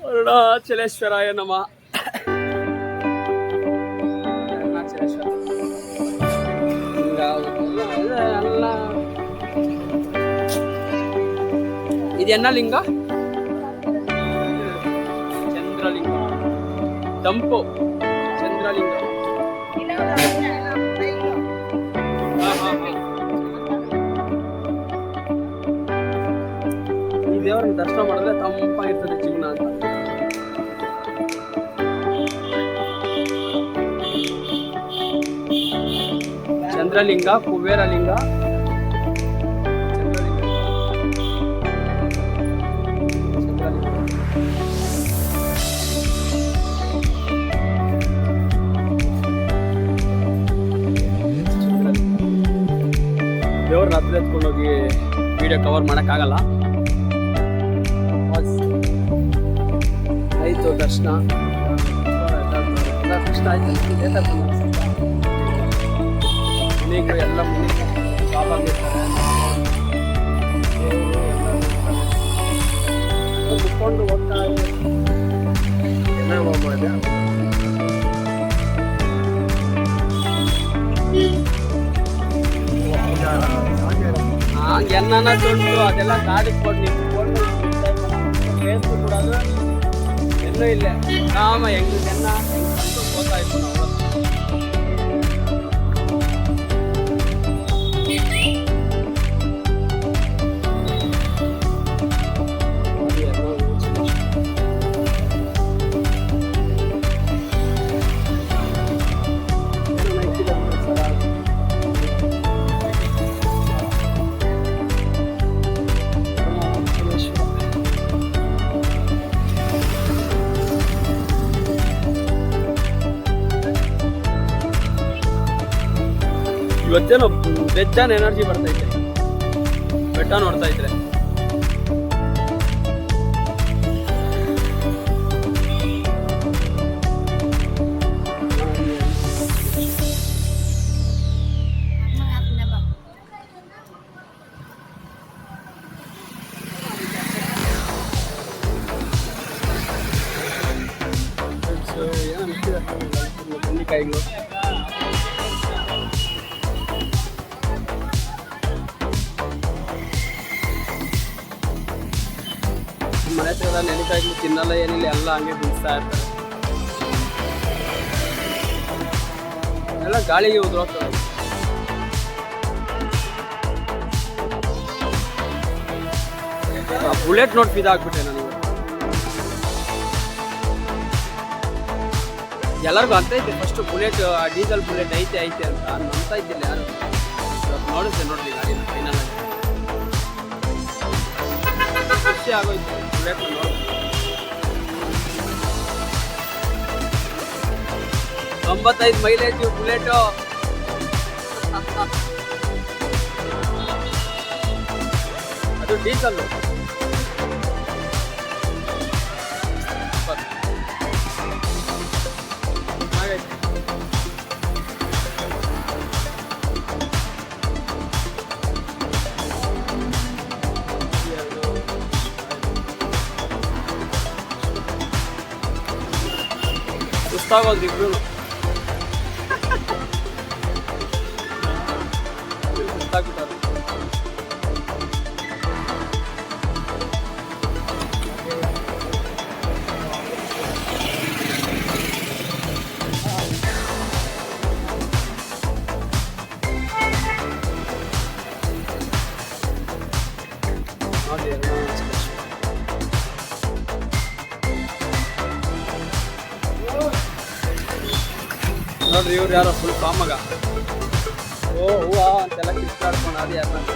ಅರುಣಾಚಲೇಶ್ವರಾಯ ನಮಃ. ಇದೆನ್ನ ಲಿಂಗ? ಚಂದ್ರಲಿಂಗ, ತಂಪು ಚಂದ್ರಲಿಂಗ. ಈ ದೇವರನ್ನ ದರ್ಶನ ಮಾಡಿದ್ರೆ ತಂಪಾಗಿರ್ತದೆ ಜೀವನ ಅಂತ. ಚಂದ್ರಲಿಂಗ, ಕುಬೇರಲಿಂಗ, ದೇವ್ರನ್ನ ಹತ್ರ ಎತ್ಕೊಂಡೋಗಿ ವಿಡಿಯೋ ಕವರ್ ಮಾಡೋಕ್ಕಾಗಲ್ಲ. ಆಯಿತು ದರ್ಶನ ಕಷ್ಟ ಆಯ್ತು. ಮುನಿಗಳು ಎಲ್ಲ ಬಾಬಾಗಿರ್ತಾರೆ, ಮುಟ್ಕೊಂಡು ಹೋಗ್ತಾ ಎನ್ನ ದುಡ್ಡು ಅದೆಲ್ಲ ಕಾಡಿಸ್ಕೊಂಡು ನಿಂತ್ಕೊಂಡು ಫೇಸ್ಬುಕ್ ಕೊಡೋದು ಎಲ್ಲೂ ಇಲ್ಲ. ರಾಮ ಹೆಂಗ್ ಜನ ಗೊತ್ತಾಯ್ತು ನಾವು. ಇವತ್ತೇನೋ ಬೆಜ್ಜಾನ್ ಎನರ್ಜಿ ಬರ್ತೈತೆ ಬೆಟ್ಟ ನೋಡ್ತಾ ಇದ್ರೆ. ಬನ್ನಿಕಾಯಿಗಳು ಮನೆ ಹತ್ರ ನೆನಕಾಯ್ಗಳು ತಿನ್ನಲ್ಲ ಏನಿಲ್ಲ, ಎಲ್ಲ ಹಂಗೆ ಬಿಡಿಸ್ತಾ ಇರ್ತಾರೆ. ಎಲ್ಲ ಗಾಳಿಗೆ ಉದುರೋಗ್ತದೆ. ಬುಲೆಟ್ ನೋಡಿ ಇದಾಗ್ಬಿಟ್ಟೆ ನಾನು. ಎಲ್ಲರಿಗೂ ಅಂತ ಐತೆ ಫಸ್ಟ್ ಬುಲೆಟ್, ಡೀಸೆಲ್ ಬುಲೆಟ್ ಐತೆ ಅಂತ ಅಂತ ಇದ್ದಿಲ್ಲ ಯಾರು. ನೋಡಿದ್ದೆ ನೋಡ್ರಿ ಗಾಡಿನ ಫೈನಲ್ ಆಗಿ ಖುಷಿ ಆಗೋಯ್ತು ಬುಲೆಟ್ ನೋಡಿ. 95 ಮೈಲೇಜ್ ಬುಲೆಟು. ಅದು ಡೀಸೆಲ್ಲು. ಸುಸ್ತಾಗೋದ್ರಿ ಇಬ್ರು. ಸುಸ್ತಾಗ್ಬಿಟ್ಟಾರೆ. ನೋಡ್ರಿ ಇವ್ರು ಯಾರೋ ಫುಲ್ ಕಾಮಗ. ಓ ಹೂವ ಅಂತೆಲ್ಲ ಕಿತ್ತಾಡ್ಕೊಂಡು ಅದು ಯಾರು ಅಂತ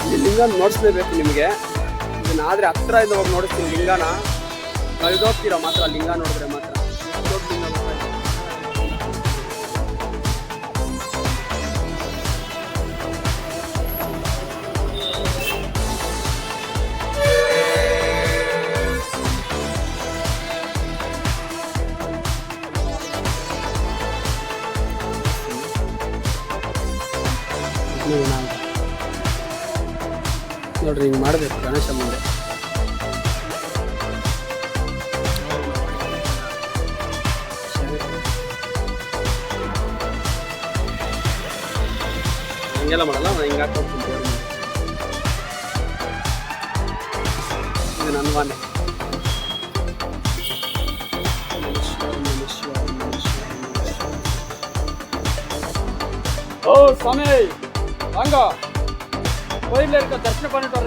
ಈ ಲಿಂಗ ನೋಡಿಸ್ಲೇಬೇಕು ನಿಮಗೆ. ಇದನ್ನಾದ್ರೆ ಹತ್ರ ಇಂದ ಹೋಗಿ ನೋಡಿಸ್ತೀನಿ ಲಿಂಗನ. ಕಳೆದೋಗ್ತೀರಾ ಮಾತ್ರ ಲಿಂಗ ನೋಡಿದ್ರೆ ಮಾತ್ರ. ದೊಡ್ಡ ಲಿಂಗ ನೋಡ್ರಿ ಹಿಂಗೆ ಮಾಡಬೇಕು ಗಣೇಶ ಮುಂದೆ. ಹಂಗೆಲ್ಲ ಮಾಡಲ್ಲ, ನಾನು ಹಿಂಗೆ ಹಾಕ್ಕೊಡ್ತೀನಿ. ಇದು ನನ್ನ ಮನೆ. ஓ சாமி வாங்க கோயிலில் இருக்க தரிசனம் பண்ணிட்டு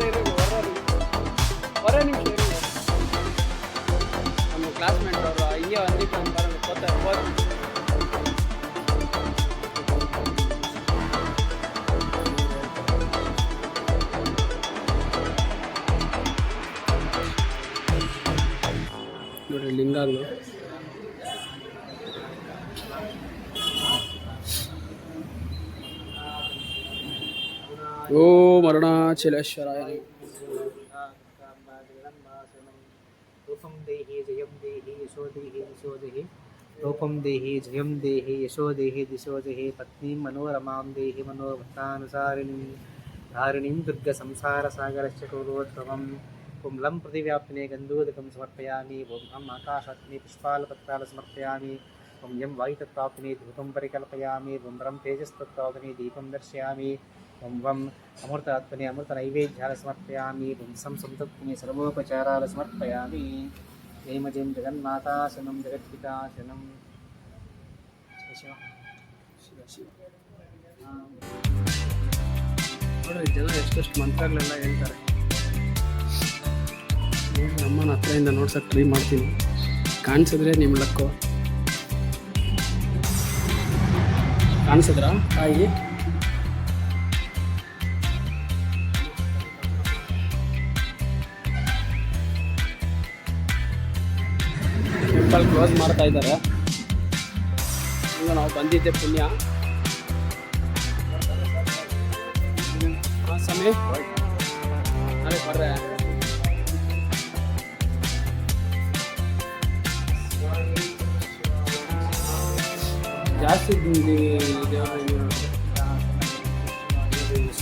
வரே நிமிஷம் இருங்க. நம்ம கிளாஸ்மேட் வர்றோம், இங்கே வந்து பாருங்க போத்த ನೋಡಿ ಲಿಂಗಾಂಗ. ಓಂ ಅರುಣಾಚಲೇಶ್ವರಾಯ. ರೂಪಂ ದೇಹಿ ಜಯಂ ದೇಹಿ ಯಶೋ ದೇಹಿ ದಿಶೋ ದೇಹಿ. ರೂಪಂ ದೇಹಿ ಜಯಂ ದೇಹಿ ಯಶೋ ದೇಹಿ ದಿಶೋ ದೇಹಿ. ಪತ್ನೀಂ ಮನೋರಮಾಂ ದೇಹಿ ಮನೋಭಕ್ತಾನುಸಾರಿಣೀಂ ಧಾರಿಣೀಂ ದುರ್ಗ ಸಂಸಾರ ಸಾಗರಶ್ಚ ಕೌರೋದ್ಭವಂ. ಓಂ ಲಂ ಪೃಥಿವ್ಯಾಪ್ತಿನೇ ಗಂಧೋದಕಂ ಸಮರ್ಪಯಾಮಿ. ಓಂ ಹಂ ಆಕಾಶಾಗ್ನಿ ಪುಷ್ಪಾಲಪತ್ರಾಲ ಸಮರ್ಪಯಾಮಿ. ಓಂ ಯಂ ವಾಯುತತ್ವಾಗ್ನಿ ಧೂಪಂ ಪರಿಕಲ್ಪಯಾಮಿ. ಓಂ ಬ್ರಂ ತೇಜಸ್ತತ್ವಾಗ್ನಿ ದೀಪಂ ದರ್ಶಯಾಮಿ. ಓಂ ವಂ ಅಮೃತಾತ್ಮನೆ ಅಮೃತ ನೈವೇದ್ಯಾಲ ಸಮರ್ಪಯಾಮಿ. ಓಂ ಸಂತತ್ವನೆ ಸರ್ವೋಪಚಾರಾಲ ಸಮರ್ಪಯಾಮಿ. ಜೈಮ ಜೈಂ ಜಗನ್ಮಾತಾಶನಂ ಜಗತ್ಪಿತಾಶನಂ. ಶಿವ ಶಿವ ಶಿವ. ನೋಡ್ರಿ ಜನ ಎಷ್ಟೆಷ್ಟು ಮಂತ್ರಗಳೆಲ್ಲ ಹೇಳ್ತಾರೆ. ನಮ್ಮನ ಹತ್ರದಿಂದ ನೋಡ್ಸಕ್ಕೆ ಟ್ರೈ ಮಾಡ್ತೀನಿ. ಕಾಣಿಸಿದ್ರೆ ನಿಮ್ಮ ಲಕ್ಕು. ಕಾಣಿಸಿದ್ರಾ ಕಾಯಿ? ಟೆಂಪಲ್ ಕ್ಲೋಸ್ ಮಾಡ್ತಾ ಇದ್ದಾರೆ. ಈಗ ನಾವು ಬಂದಿದ್ದೆ ಪುಣ್ಯ. ಸಮಯ ನಾಳೆ ಬರ್ರೆ. ಜಾಸ್ತಿ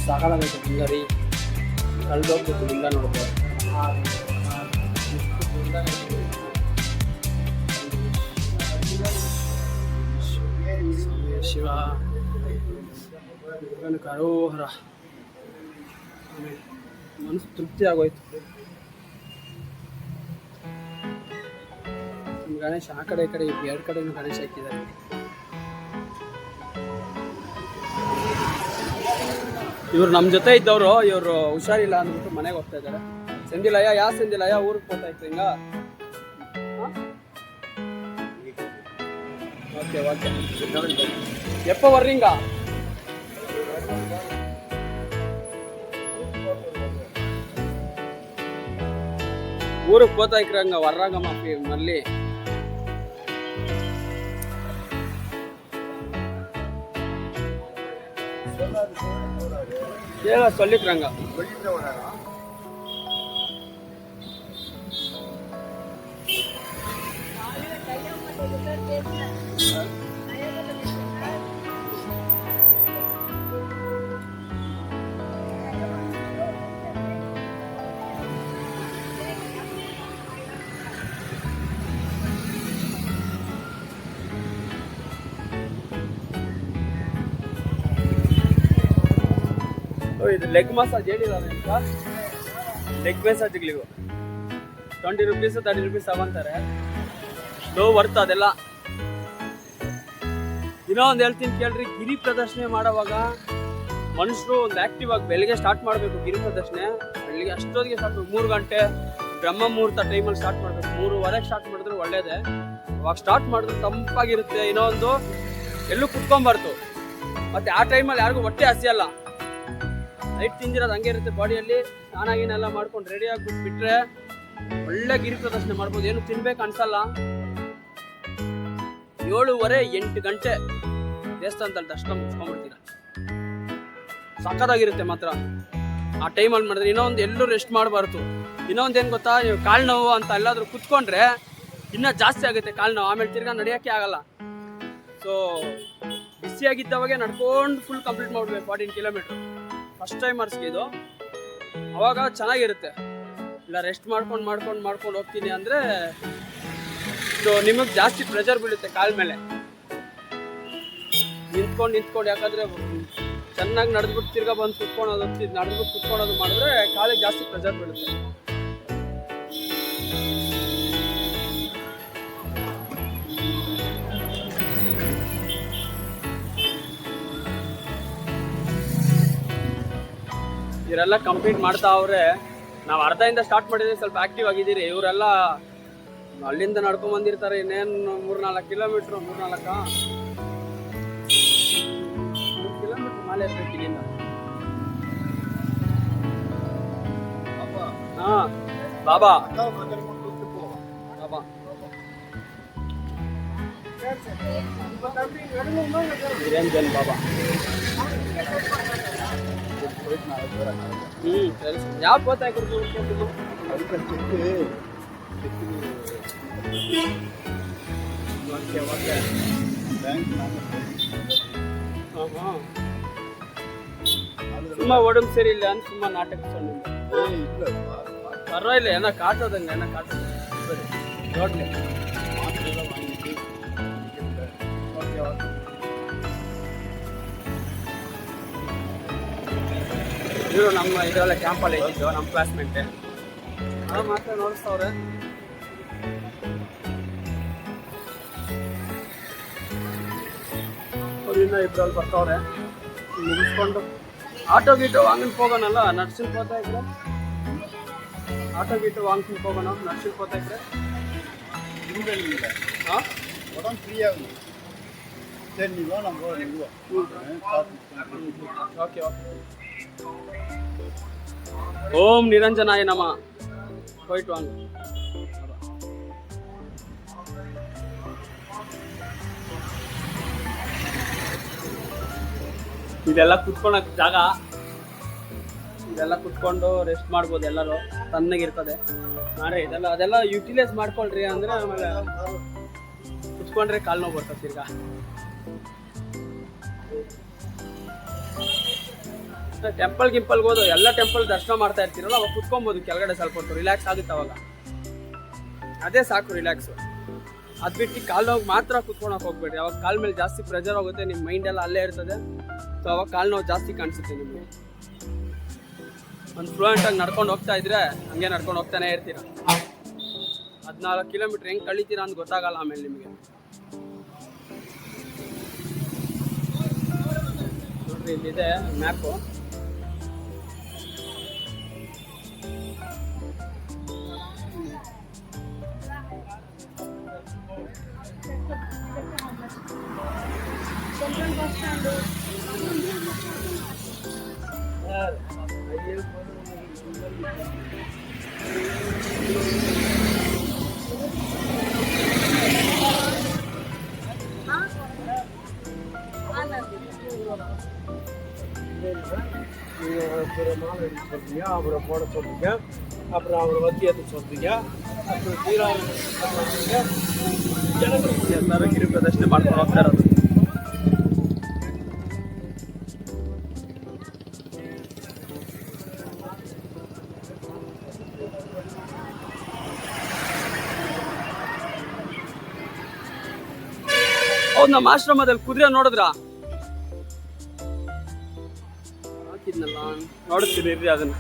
ಸಾಕಾಗೈತೆ ಲಿಂಗರಿ. ಕಳೆದೋಗ್ಬೇಕು ಲಿಂಗ ನೋಡಿದ್ರೆ. ಶಿವ ಕರೋಹರ. ಮನಸ್ಸು ತೃಪ್ತಿ ಆಗೋಯ್ತು. ಗಣೇಶ ಆ ಕಡೆ ಈ ಕಡೆ ಎರಡು ಕಡೆನೂ ಗಣೇಶ ಹಾಕಿದ್ದಾರೆ. ಇವ್ರು ನಮ್ಮ ಜೊತೆ ಇದ್ದವರು, ಇವರು ಹುಷಾರಿಲ್ಲ ಅಂದ್ಬಿಟ್ಟು ಮನೆಗೆ ಹೋಗ್ತಾ ಇದ್ದಾರೆ. ಸೆಂದಿಲಯ್ಯ, ಯಾವ ಸೆಂದಿಲಯ್ಯ ಊರಿಗೆ ಹೋಗ್ತಾ ಇತ್ತು ಹಿಂಗ. Okay okay. ಎಪ್ಪ ವರ್ರಿಂಗ ಊರಿಗೆ ಹೋಗ್ತಾ ಇಕ್ರಂಗ ವರ್ರಾಗ ಮಾಪಿ ಮಲ್ಲಿ. ಹೇಳ சொல்லிக்கிறாங்க. ಇದು ಲೆಗ್ ಮಸಾಜ್ ಹೇಳಿದಾರೆ ಅಂತ. ಲೆಗ್ ಮಸಾಜ್ಗಳಿವು 20 ರೂಪೀಸ್ 30 ರೂಪೀಸ್ ತಗೊಂತಾರೆ. ಲೋ ವರ್ತ್ ಅದೆಲ್ಲ. ಇನ್ನೂ ಒಂದು ಹೇಳ್ತೀನಿ ಕೇಳ್ರಿ. ಗಿರಿ ಪ್ರದರ್ಶನೆ ಮಾಡೋವಾಗ ಮನುಷ್ಯರು ಒಂದು ಆಕ್ಟಿವ್ ಆಗಿ ಬೆಳಿಗ್ಗೆ ಸ್ಟಾರ್ಟ್ ಮಾಡಬೇಕು. ಗಿರಿ ಪ್ರದರ್ಶನೆ ಬೆಳಿಗ್ಗೆ ಅಷ್ಟೊತ್ತಿಗೆ ಸ್ಟಾರ್ಟ್ ಮಾಡಬೇಕು. 3 ಗಂಟೆ ಬ್ರಹ್ಮ ಮುಹೂರ್ತ ಟೈಮಲ್ಲಿ ಸ್ಟಾರ್ಟ್ ಮಾಡಬೇಕು. 3:15 ಸ್ಟಾರ್ಟ್ ಮಾಡಿದ್ರೆ ಒಳ್ಳೇದೇ. ಅವಾಗ ಸ್ಟಾರ್ಟ್ ಮಾಡಿದ್ರೆ ತಂಪಾಗಿರುತ್ತೆ. ಇನ್ನೂ ಒಂದು ಎಲ್ಲೂ ಕುತ್ಕೊಂಬಾರ್ದು. ಮತ್ತೆ ಆ ಟೈಮಲ್ಲಿ ಯಾರಿಗೂ ಹೊಟ್ಟೆ ಹಸಿಯಲ್ಲ. ನೈಟ್ ತಿಂದಿರೋದು ಹಂಗೆ ಇರುತ್ತೆ ಬಾಡಿಯಲ್ಲಿ. ಸ್ನಾನಾಗಿನೆಲ್ಲ ಮಾಡ್ಕೊಂಡು ರೆಡಿ ಆಗ್ಬಿಟ್ಟು ಬಿಟ್ರೆ ಒಳ್ಳೆ ಗಿರಿ ಪ್ರದರ್ಶನ ಮಾಡ್ಬೋದು. ಏನು ತಿನ್ಬೇಕು ಅನ್ಸಲ್ಲ. 7:30-8 ಗಂಟೆ ದೇವಸ್ಥಾನದಲ್ಲಿ ದರ್ಶನ ಮುಗಿಸ್ಕೊಂಡ್ಬಿಡ್ತೀರ. ಸಕ್ಕತ್ತಾಗಿರುತ್ತೆ ಮಾತ್ರ ಆ ಟೈಮಲ್ಲಿ ಮಾಡಿದ್ರೆ. ಇನ್ನೊಂದು ಎಲ್ಲೂ ರೆಸ್ಟ್ ಮಾಡಬಾರ್ದು. ಇನ್ನೊಂದು ಏನು ಗೊತ್ತಾ, ನೀವು ಕಾಲು ನೋವು ಅಂತ ಎಲ್ಲಾದರೂ ಕುತ್ಕೊಂಡ್ರೆ ಇನ್ನೂ ಜಾಸ್ತಿ ಆಗುತ್ತೆ ಕಾಲು ನೋವು. ಆಮೇಲೆ ತಿರ್ಗಾ ನಡೆಯೋಕ್ಕೆ ಆಗಲ್ಲ. ಸೊ ಬಿಸಿಯಾಗಿದ್ದವಾಗೆ ನಡ್ಕೊಂಡು ಫುಲ್ ಕಂಪ್ಲೀಟ್ ಮಾಡ್ಬೇಕು 14 ಕಿಲೋಮೀಟರ್. ಫಸ್ಟ್ ಟೈಮರ್ಸ್ಗೆ ಇದು. ಅವಾಗ ಚೆನ್ನಾಗಿರುತ್ತೆ. ಇಲ್ಲ ರೆಸ್ಟ್ ಮಾಡ್ಕೊಂಡು ಹೋಗ್ತೀನಿ ಅಂದರೆ ಇದು ನಿಮಗೆ ಜಾಸ್ತಿ ಪ್ರೆಷರ್ ಬೀಳುತ್ತೆ ಕಾಲ ಮೇಲೆ. ನಿಂತ್ಕೊಂಡು ಯಾಕಂದರೆ ಚೆನ್ನಾಗಿ ನಡೆದ್ಬಿಟ್ಟು ತಿರ್ಗಾ ಬಂದು ಕುತ್ಕೊಳೋದು ಮಾಡಿದ್ರೆ ಕಾಲಿಗೆ ಜಾಸ್ತಿ ಪ್ರೆಷರ್ ಬೀಳುತ್ತೆ. ಇವರೆಲ್ಲ ಕಂಪ್ಲೀಟ್ ಮಾಡ್ತಾ ಅವ್ರೆ. ನಾವು ಅರ್ಧದಿಂದ ಸ್ಟಾರ್ಟ್ ಮಾಡಿದ್ರೆ ಸ್ವಲ್ಪ ಆಕ್ಟಿವ್ ಆಗಿದ್ದೀರಿ. ಇವರೆಲ್ಲ ಅಲ್ಲಿಂದ ನಡ್ಕೊಂಡ್ ಬಂದಿರ್ತಾರೆ. ಇನ್ನೇನು 3-4 ಕಿಲೋಮೀಟ್ರ್ 3-4 ಕಿಲೋಮೀಟ್ರ್ ಮೇಲೆ ಇರ್ಬೇಕು ಇಲ್ಲಿಂದ. ಹಾ ಬಾಬಾ ಬಾಬಾ ನಿರಂಜನ್ ಬಾಬಾ. ಯಾವ ಪೋತಾಯ ಕೊಡ್ತೀವಿ ಸುಮ್ಮ ಒಡಂಬ ಸರಿ ಇಲ್ಲ ಅಂತ ಸುಮ್ಮ ನಾಟಕ ಪರವಾಗಿಲ್ಲ. ಏನೋ ಕಾಟೋದಂಗೆ ನೋಡ್ಲಿ. ಇವರು ನಮ್ಮ ಇದರಲ್ಲ ಕ್ಯಾಂಪಲ್ಲಿ ಇದ್ದಿದ್ದು ನಮ್ಮ ಕ್ಲಾಸ್ಮೇಟ್. ಮಾತ್ರ ನೋಡಿಸ್ತವ್ರೆ. ಅವ್ರಿಂದ ಇಬ್ಬರಲ್ಲಿ ಬರ್ತಾವ್ರೆ. ಮುಗಿಸ್ಕೊಂಡು ಆಟೋ ಗೀಟೋ ವಾಂಗನ್ಗೆ ಹೋಗೋಣಲ್ಲ. ನಡ್ಸಿಲ್ ಹೋಗ್ತಾ ಇದ್ರೆ ಆಟೋ ಗೀಟೋ ವಾಂಗನ್ಗೆ ಹೋಗೋಣ. ನಡ್ಸಿಲ್ ಹೋಗ್ತಾ ಇದ್ರೆ ಹಾಂ ಫ್ರೀ ಆಗಿ ಸರಿ ನೀವು ನಮ್ಮ ಓಕೆ. ಓಂ ನಿರಂಜನಾಯ ನಮ. ಹೋಯ್ತು ವಾಂಗ್. ಇದೆಲ್ಲ ಕುತ್ಕೊಳಕ್ ಜಾಗ. ಇದೆಲ್ಲ ಕುತ್ಕೊಂಡು ರೆಸ್ಟ್ ಮಾಡ್ಬೋದು. ಎಲ್ಲರೂ ತಣ್ಣಗಿರ್ತದೆ. ಅದೆಲ್ಲ ಯುಟಿಲೈಸ್ ಮಾಡ್ಕೊಳ್ರಿ. ಅಂದ್ರೆ ಆಮೇಲೆ ಕುತ್ಕೊಂಡ್ರೆ ಕಾಲು ನೋವು ಬರ್ತದೆ ತಿರ್ಗಾ. ಟೆಂಪಲ್ಗೆ ಹೋದು ಎಲ್ಲ ಟೆಂಪಲ್ ದರ್ಶನ ಮಾಡ್ತಾ ಇರ್ತೀರಲ್ಲ, ಅವಾಗ ಕುತ್ಕೊಬೋದು ಕೆಳಗಡೆ ಸ್ವಲ್ಪ ಹೊತ್ತು. ರಿಲ್ಯಾಕ್ಸ್ ಆಗುತ್ತೆ ಅವಾಗ. ಅದೇ ಸಾಕು ರಿಲ್ಯಾಕ್ಸು. ಅದು ಬಿಟ್ಟು ಕಾಲು ನೋವು ಮಾತ್ರ ಕುತ್ಕೊಳಕ್ಕೆ ಹೋಗ್ಬೇಡ್ರಿ. ಅವಾಗ ಕಾಲ ಮೇಲೆ ಜಾಸ್ತಿ ಪ್ರೆಷರ್ ಹೋಗುತ್ತೆ. ನಿಮ್ಮ ಮೈಂಡ್ ಎಲ್ಲ ಅಲ್ಲೇ ಇರ್ತದೆ. ಸೊ ಅವಾಗ ಕಾಲು ನೋವು ಜಾಸ್ತಿ ಕಾಣಿಸುತ್ತೆ ನಿಮಗೆ. ಒಂದು ಫ್ಲೂಯೆಂಟಾಗಿ ನಡ್ಕೊಂಡು ಹೋಗ್ತಾ ಇದ್ರೆ ಹಂಗೆ ನಡ್ಕೊಂಡು ಹೋಗ್ತಾನೆ ಇರ್ತೀರ. 14 ಕಿಲೋಮೀಟ್ರ್ ಹೆಂಗೆ ಕಳೀತೀರಾ ಅಂತ ಗೊತ್ತಾಗಲ್ಲ ಆಮೇಲೆ ನಿಮಗೆ. ನೋಡ್ರಿ ಇಲ್ಲಿದೆ ಮ್ಯಾಪು. அவரை போட சொல்றீங்க, அப்புறம் அவரை வத்தியத்தை சொல்றீங்க, அப்புறம் தீராவை ಎಲ್ಲರೂ ಗಿರಿ ಪ್ರದರ್ಶನ ಮಾಡ್ಕೊಂಡು ಹೋಗ್ತಾ ಇರೋದು. ಹೌದು, ನಮ್ಮ ಆಶ್ರಮದಲ್ಲಿ ಕುದುರೆ ನೋಡಿದ್ರ? ಹಾಕಿದ್ನಲ್ಲ, ನೋಡುತ್ತೀನಿ ಇರ್ರಿ ಅದನ್ನ.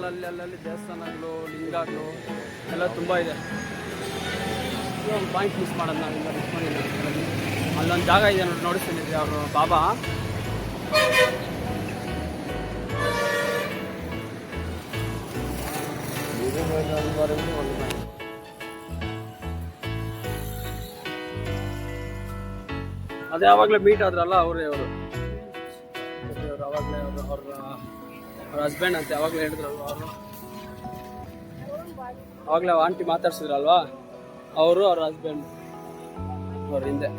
ಅಲ್ಲಲ್ಲಿ ದೇವಸ್ಥಾನಗಳು, ಲಿಂಗಗಳು ಎಲ್ಲ ತುಂಬ ಇದೆ. ಒಂದು ಪಾಯಿಂಟ್ ಮಿಸ್ ಮಾಡೋದು ನಾವಿಂದ ಮಿಸ್ ಮಾಡಿಲ್ಲ. ಅಲ್ಲೊಂದು ಜಾಗ ಇದೆ ನೋಡಿ, ನೋಡಿಸ್ತೀನಿ ಅವರು ಬಾಬಾ. ಅದೇ ಯಾವಾಗಲೇ ಮೀಟ್ ಆದ್ರಲ್ಲ ಅವರೇ ಅವರು ಅವಾಗಲೇ ಅವ್ರ ಹಸ್ಬೆಂಡ್ ಅಂತ ಯಾವಾಗಲೇ ಹೇಳಿದ್ರಲ್ವ ಅವರು. ಅವಾಗಲೇ ಆಂಟಿ ಮಾತಾಡ್ಸಿದ್ರಲ್ವಾ ಅವರು, ಅವ್ರ ಹಸ್ಬೆಂಡ್ ಅವ್ರ ಹಿಂದೆ.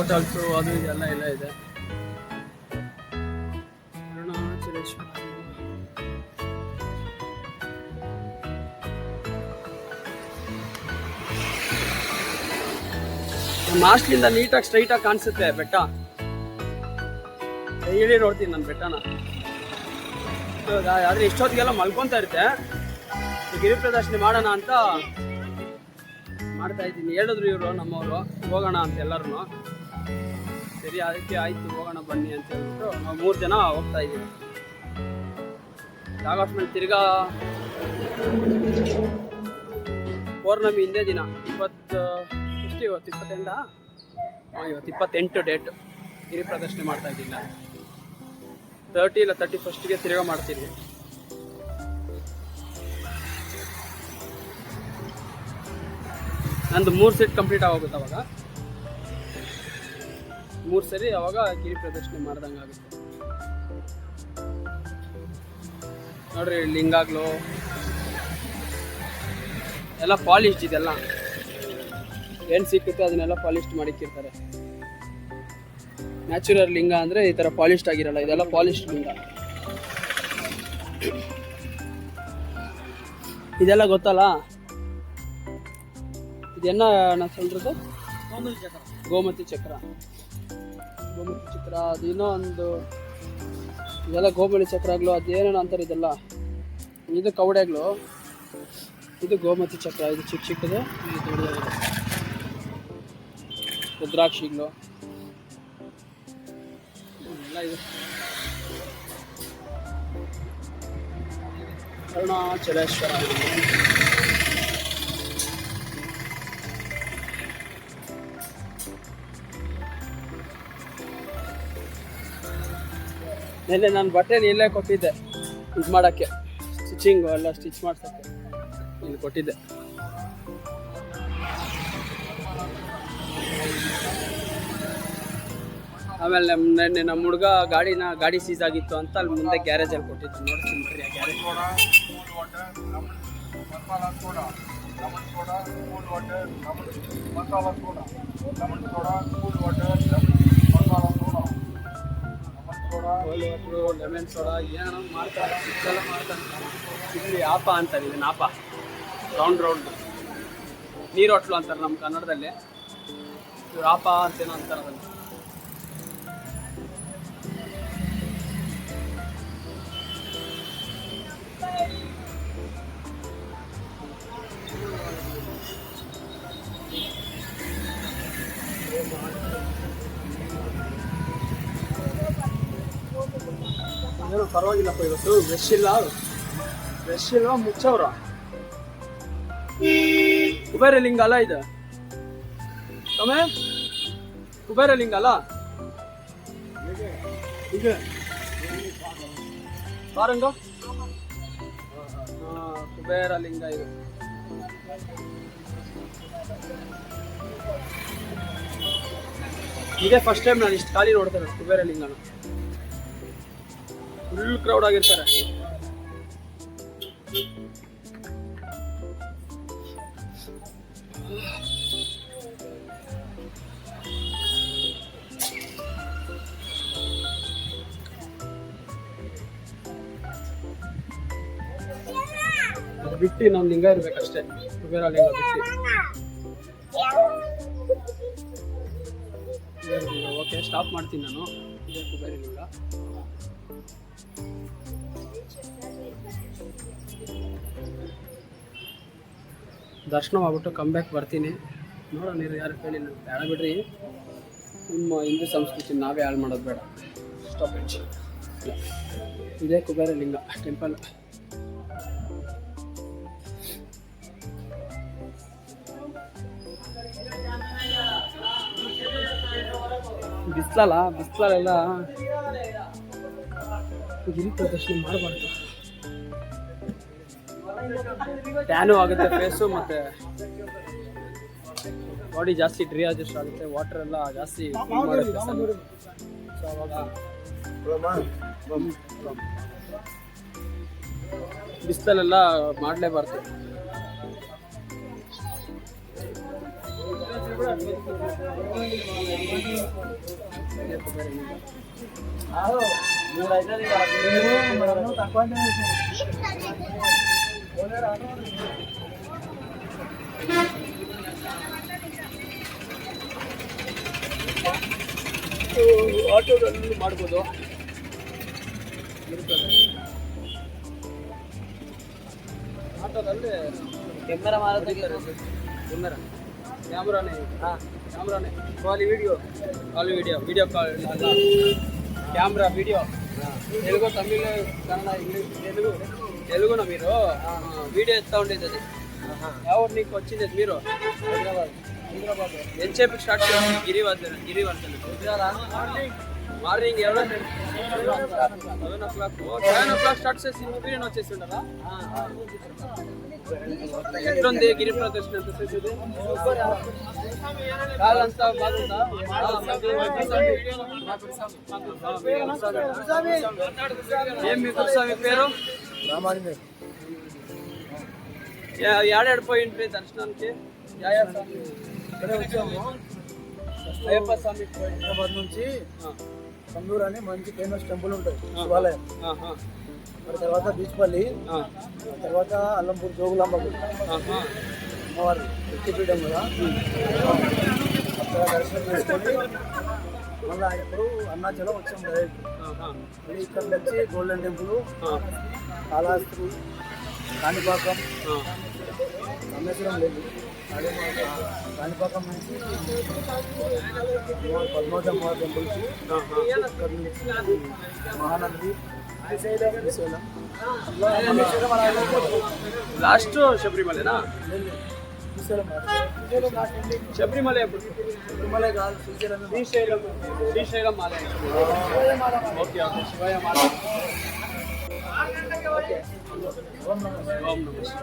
ಹೋಟೆಲ್ಸು ಅದು ಇದೆಲ್ಲ ಎಲ್ಲ ಇದೆ. ಅರುಣಾಚಲೇಶ್ವರ ನಮ್ಮ ಹಾಸ್ಟ್ಲಿಂದ ನೀಟಾಗಿ ಸ್ಟ್ರೈಟಾಗಿ ಕಾಣಿಸುತ್ತೆ ಬೆಟ್ಟ. ಡೈಲಿ ನೋಡ್ತೀನಿ ನಾನು ಬೆಟ್ಟನ. ಆದರೆ ಇಷ್ಟೊತ್ತಿಗೆಲ್ಲ ಮಲ್ಕೊತಾ ಇರುತ್ತೆ. ಗಿರಿ ಪ್ರದರ್ಶನ ಮಾಡೋಣ ಅಂತ ಮಾಡ್ತಾ ಇದ್ದೀನಿ. ಹೇಳಿದ್ರು ಇವರು ನಮ್ಮವರು ಹೋಗೋಣ ಅಂತ ಎಲ್ಲರೂ. ಸರಿ ಅದಕ್ಕೆ ಆಯಿತು ಹೋಗೋಣ ಬನ್ನಿ ಅಂತ ಹೇಳ್ಬಿಟ್ಟು ನಾವು 3 ಜನ ಹೋಗ್ತಾ ಇದ್ದೀವಿ. ಆಮೇಲೆ ತಿರ್ಗಾ ಪೌರ್ಣಮಿ ಹಿಂದೆ ದಿನ 28 ಡೇಟ್ ಗಿರಿ ಪ್ರದರ್ಶನ ಮಾಡ್ತಾ ಇದ್ದೀನಿ. 30 ಇಲ್ಲ 31ಗೆ ತಿರ್ಗಾ ಮಾಡ್ತೀನಿ. ನಂದು 3 ಸೆಟ್ ಕಂಪ್ಲೀಟ್ ಆಗೋಗುತ್ತೆ. ಅವಾಗ 3 ಸರಿ ಅವಾಗ ಗಿರಿ ಪ್ರದರ್ಶನ ಮಾಡ್ದಂಗೆ ಆಗುತ್ತೆ ನೋಡ್ರಿ. ಲಿಂಗಾಗ್ಲು ಎಲ್ಲ ಪಾಲಿಶ್ಡ್, ಇದೆಲ್ಲ ಏನು ಸಿಕ್ಕುತ್ತೆ ಅದನ್ನೆಲ್ಲ ಪಾಲಿಶ್ಡ್ ಮಾಡಿಕ್ಕಿರ್ತಾರೆ. ನ್ಯಾಚುರಲ್ ಲಿಂಗ ಅಂದರೆ ಈ ಥರ ಪಾಲಿಶ್ಡ್ ಆಗಿರಲ್ಲ, ಇದೆಲ್ಲ ಪಾಲಿಶ್ಡ್ ಲಿಂಗ. ಇದೆಲ್ಲ ಗೊತ್ತಲ್ಲ, ಇದೆನ್ನ ನಾನು சொல்றது ಗೋಮತಿ ಚಕ್ರ. ಗೋಮತಿ ಚಕ್ರ ಅದು ಇನ್ನೂ ಒಂದು, ಇದೆಲ್ಲ ಗೋಮತಿ ಚಕ್ರಗಳು ಅದೇನೇನೋ ಅಂತಾರೆ. ಇದೆಲ್ಲ ಇದು ಕವಡೆಗಳು, ಇದು ಗೋಮತಿ ಚಕ್ರ. ಇದು ಚಿಕ್ಕ ಚಿಕ್ಕದು, ಇದು ದೊಡ್ಡದಾಗಿದೆ. ರುದ್ರಾಕ್ಷಿಗಳು ಎಲ್ಲ ಇದೆ. ಅರುಣಾಚಲೇಶ್ವರ ನೆನ್ನೆ ನಾನು ಬಟ್ಟೆನ ಇಲ್ಲೇ ಕೊಟ್ಟಿದ್ದೆ ಇದು ಮಾಡೋಕ್ಕೆ, ಸ್ಟಿಚಿಂಗು ಎಲ್ಲ ಸ್ಟಿಚ್ ಮಾಡ್ಸೋಕ್ಕೆ ಇಲ್ಲಿ ಕೊಟ್ಟಿದ್ದೆ. ಆಮೇಲೆ ನೆನ್ನೆ ನಮ್ಮ ಹುಡುಗ ಗಾಡಿ ಸೀಸ್ ಆಗಿತ್ತು ಅಂತ ಅಲ್ಲಿ ಮುಂದೆ ಗ್ಯಾರೇಜಲ್ಲಿ ಕೊಟ್ಟಿದ್ದು. ನೋಡ್ತೀನಿ ಬರ್ರಿ ಆ ಗ್ಯಾರೇಜ್. ಲೆಮನ್ ಸೋಡಾ ಏನೋ ಮಾಡ್ತಾರೆ, ಎಲ್ಲ ಮಾಡ್ತಾರೆ. ಇಲ್ಲಿ ಆಪ ಅಂತಾರೆ, ಇದನ್ನ ಆಪ, ರೌಂಡ್ ನೀರು ಹೊಟ್ಲು ಅಂತಾರೆ ನಮ್ಮ ಕನ್ನಡದಲ್ಲಿ. ಇವ್ರು ಆಪ ಅಂತೇನೋ ಅಂತಾರೆ ಅದನ್ನು. ಏನೋ ಪರವಾಗಿಲ್ಲಪ್ಪ, ಇವತ್ತು ಫ್ರೆಶ್ ಇಲ್ಲ ಮುಚ್ಚವ್ರ. ಕುಬೇರ ಲಿಂಗ ಅಲ್ಲ ಇದು, ಕುಬೇರ ಲಿಂಗ ಅಲ್ಲ ಈಗ ಬಾರಂಗ. ಕುಬೇರ ಲಿಂಗ ಇದು. ಇದೇ ಫಸ್ಟ್ ಟೈಮ್ ನಾನು ಇಷ್ಟು ಖಾಲಿ ನೋಡ್ತೇನೆ ಕುಬೇರ ಲಿಂಗನ. ಫುಲ್ ಕ್ರೌಡ್ ಆಗಿರ್ತಾರೆ. ಅದು ಬಿಟ್ಟು ನಮ್ಮ ಲಿಂಗ ಇರ್ಬೇಕಷ್ಟೇ, ಕುಬೇರ ಲಿಂಗ ಬಿಟ್ಟು. ಓಕೆ, ಸ್ಟಾಪ್ ಮಾಡ್ತೀನಿ ನಾನು. ಇದೇ ಕುಬೇರ ಲಿಂಗ. ದರ್ಶನ ಮಾಡ್ಬಿಟ್ಟು ಕಮ್ಬ್ಯಾಕ್ ಬರ್ತೀನಿ. ನೋಡೋಣ, ನೀವು ಯಾರು ಕೇಳಿಲ್ಲ, ಬೇಡ ಬಿಡ್ರಿ. ನಿಮ್ಮ ಹಿಂದೂ ಸಂಸ್ಕೃತಿ ನಾವೇ ಹಾಳು ಮಾಡೋದು ಬೇಡ. Stop it. ಇದೇ ಕುಬೇರ ಲಿಂಗ ಟೆಂಪಲ್. ಬಿಸ್ಲಲ್ಲೆಲ್ಲ ಗಿರಿ ಪ್ರದರ್ಶನ ಮಾಡಬಾರ್ದು. ಟ್ಯಾನು ಆಗುತ್ತೆ ಫೇಸು, ಮತ್ತು ಬಾಡಿ ಜಾಸ್ತಿ ಡಿಹೈಡ್ರೇಷನ್ ಆಗುತ್ತೆ. ವಾಟರ್ ಎಲ್ಲ ಜಾಸ್ತಿ ಮಾಡುತ್ತೆ. ಸೊ ಅವಾಗ ಬಿಸಿಲಲ್ಲೆಲ್ಲ ಮಾಡಲೇಬಾರ್ದು. ಆಟೋದಲ್ಲಿ ಮಾಡ್ಬೋದು. ಆಟೋದಲ್ಲಿ कैमरा मारा था ಕ್ಯಾಮ್ರಾನೇ ಕಾಲ್ ವಿಡಿಯೋ క్యామ్రా వీడియో తెలుగు తమిళ కన్నడ ఇంగ్లీష్ తెలుగున మీరు వీడియో ఎత్తా ఉండేది అది ఎవరు నీకు వచ్చింది మీరు హైదరాబాద్ ఎంతసేపు స్టార్ట్ చేసి గిరివర్ధన్ మార్నింగ్ 7 o'clock స్టార్ట్ చేసి వీడియో వచ్చేసి ఉండరా ఎట్లుంది గిరి ప్రదర్శన ఎంతసేపు ఇది కాలంతా బాగుందా ఏం మీ గురుస్వామి పేరు ఏడాడు పోయింట్రీ దర్శనానికి అయ్యప్ప స్వామి హైదరాబాద్ నుంచి కందూరు అని మంచి ఫేమస్ టెంపుల్ ఉంటుంది శివాలయం. మరి తర్వాత బీచ్పల్లి, తర్వాత అల్లంపూర్ జోగులాంబ అమ్మవారి ఎత్తిపీఠం కదా, అక్కడ దర్శనం చేసుకొని మళ్ళీ ఇప్పుడు అరుణాచలం వచ్చాం డైరెక్ట్. మళ్ళీ ఇక్కడ నుంచి గోల్డెన్ టెంపుల్, కాళహస్తి, కాణిపాకం, రామేశ్వరం లేదు, కాణిపాకం నుంచి పద్మావతమ్మ టెంపుల్కి, ఇక్కడ నుంచి మహానంది, శ్రీశైలం, లాస్ట్ శబరిమలనా శబరిమల ఎప్పుడు శబరిమల కాదు, శ్రీశైలం మాల ఓకే శివయ్య మాల ఓం నమః